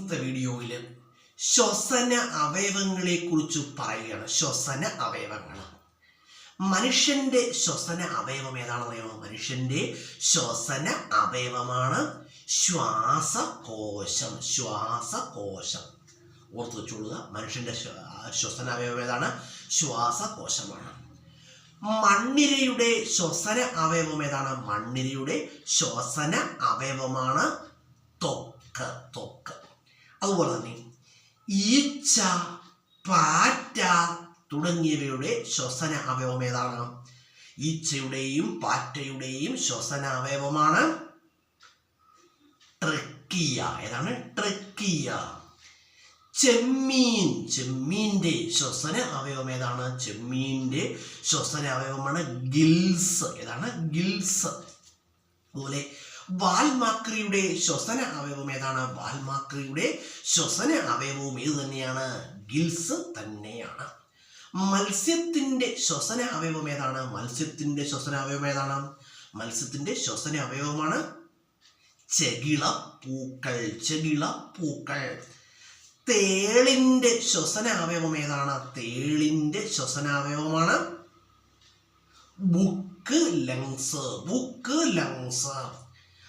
ഇന്നത്തെ വീഡിയോയിൽ ശ്വസന അവയവങ്ങളെ കുറിച്ച് പറയുകയാണ്. ശ്വസന അവയവങ്ങൾ, മനുഷ്യന്റെ ശ്വസന അവയവം ഏതാണെന്നറിയാമോ? മനുഷ്യന്റെ ശ്വസന അവയവമാണ് ശ്വാസകോശം. ശ്വാസകോശം ഓർത്ത് വെച്ചോളുക. മനുഷ്യന്റെ ശ്വസന അവയവം ഏതാണ്? ശ്വാസകോശമാണ്. മണ്ണിരയുടെ ശ്വസന അവയവം ഏതാണ്? മണ്ണിരയുടെ ശ്വസന അവയവമാണ് ത്വക്ക്. അതുപോലെ തന്നെ ഈച്ച, പാറ്റ തുടങ്ങിയവയുടെ ശ്വസന അവയവം ഏതാണ്? ഈച്ചയുടെയും പാറ്റയുടെയും ശ്വസന അവയവമാണ് ട്രക്കിയ. ഏതാണ്? ട്രക്കിയ. ചെമ്മീന്റെ ശ്വസന അവയവം ഏതാണ്? ചെമ്മീന്റെ ശ്വസന അവയവമാണ് ഗിൽസ്. ഏതാണ്? ഗിൽസ്. അതുപോലെ വാൽമാക്രിയുടെ ശ്വസന അവയവം ഏതാണ്? വാൽമാക്രിയുടെ ശ്വസന അവയവവും ഏത് തന്നെയാണ്? ഗിൽസ് തന്നെയാണ്. മത്സ്യത്തിന്റെ ശ്വസന അവയവം ഏതാണ്? മത്സ്യത്തിന്റെ ശ്വസന അവയവം ഏതാണ്? മത്സ്യത്തിന്റെ ശ്വസന അവയവമാണ് ചെകിളപ്പൂക്കൾ. തേളിന്റെ ശ്വസന അവയവം ഏതാണ്? തേളിന്റെ ശ്വസന അവയവമാണ് ബുക്ക് ലങ്സ്.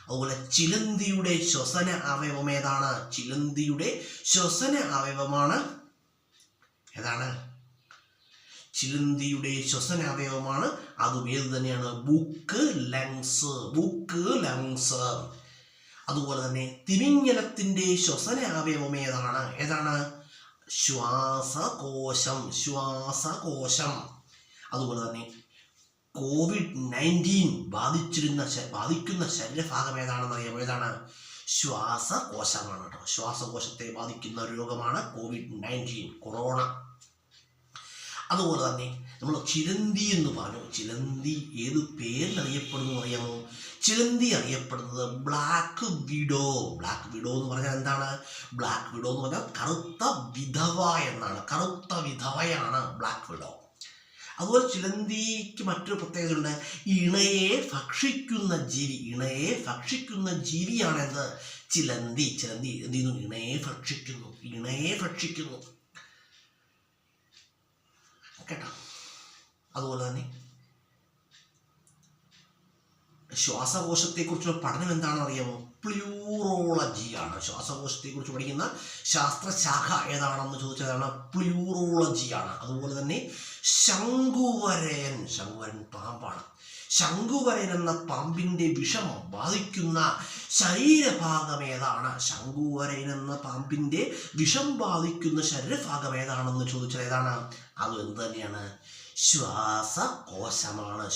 അതുപോലെ ചിലന്തിയുടെ ശ്വസന അവയവം ഏതാണ്? ചിലന്തിയുടെ ശ്വസന അവയവമാണ് ഏതാണ്? ചിലന്തിയുടെ ശ്വസന അവയവമാണ് അതും ഏത് തന്നെയാണ്? Book lungs. അതുപോലെ തന്നെ തിമിംഗലത്തിന്റെ ശ്വസന അവയവം ഏതാണ്? ശ്വാസകോശം. അതുപോലെ തന്നെ COVID-19 ബാധിക്കുന്ന ശരീരഭാഗം ഏതാണെന്ന് അറിയാമോ? ഏതാണ്? ശ്വാസകോശമാണ് കേട്ടോ. ശ്വാസകോശത്തെ ബാധിക്കുന്ന രോഗമാണ് COVID-19, കൊറോണ. അതുപോലെ തന്നെ നമ്മൾ ചിലന്തി എന്ന് പറഞ്ഞു. ചിലന്തി ഏത് പേരിൽ അറിയപ്പെടുന്നു അറിയാമോ? ചിലന്തി അറിയപ്പെടുന്നത് ബ്ലാക്ക് വിഡോ എന്ന് പറഞ്ഞാൽ എന്താണ്? ബ്ലാക്ക് വിഡോ എന്ന് പറഞ്ഞാൽ കറുത്ത വിധവ എന്നാണ്. കറുത്ത വിധവയാണ് ബ്ലാക്ക് വിഡോ. അതുപോലെ ചിലന്തിക്ക് മറ്റൊരു പ്രത്യേകത ഉണ്ട്. ഇണയെ ഭക്ഷിക്കുന്ന ജീവിയാണ് എന്ത്? ചിലന്തി എന്ത് ചെയ്യുന്നു? ഇണയെ ഭക്ഷിക്കുന്നു കേട്ടോ. അതുപോലെ തന്നെ ശ്വാസകോശത്തെ കുറിച്ചുള്ള പഠനം എന്താണെന്ന് അറിയാമോ? പ്ലൂറോളജിയാണ്. ശ്വാസകോശത്തെ കുറിച്ച് പഠിക്കുന്ന ശാസ്ത്രശാഖ ഏതാണെന്ന് ചോദിച്ചതാണ് പ്ലൂറോളജിയാണ്. അതുപോലെ തന്നെ ശംഖുവരയൻ പാമ്പാണ്. ശംഖുവരയൻ എന്ന പാമ്പിന്റെ വിഷം ബാധിക്കുന്ന ശരീരഭാഗം ഏതാണ്? ശംഖുവരയൻ എന്ന പാമ്പിന്റെ വിഷം ബാധിക്കുന്ന ശരീരഭാഗം ഏതാണെന്ന് ചോദിച്ചാൽ ഏതാണ്? അത് എന്ത് തന്നെയാണ്? ശ്വാസകോശമാണ്.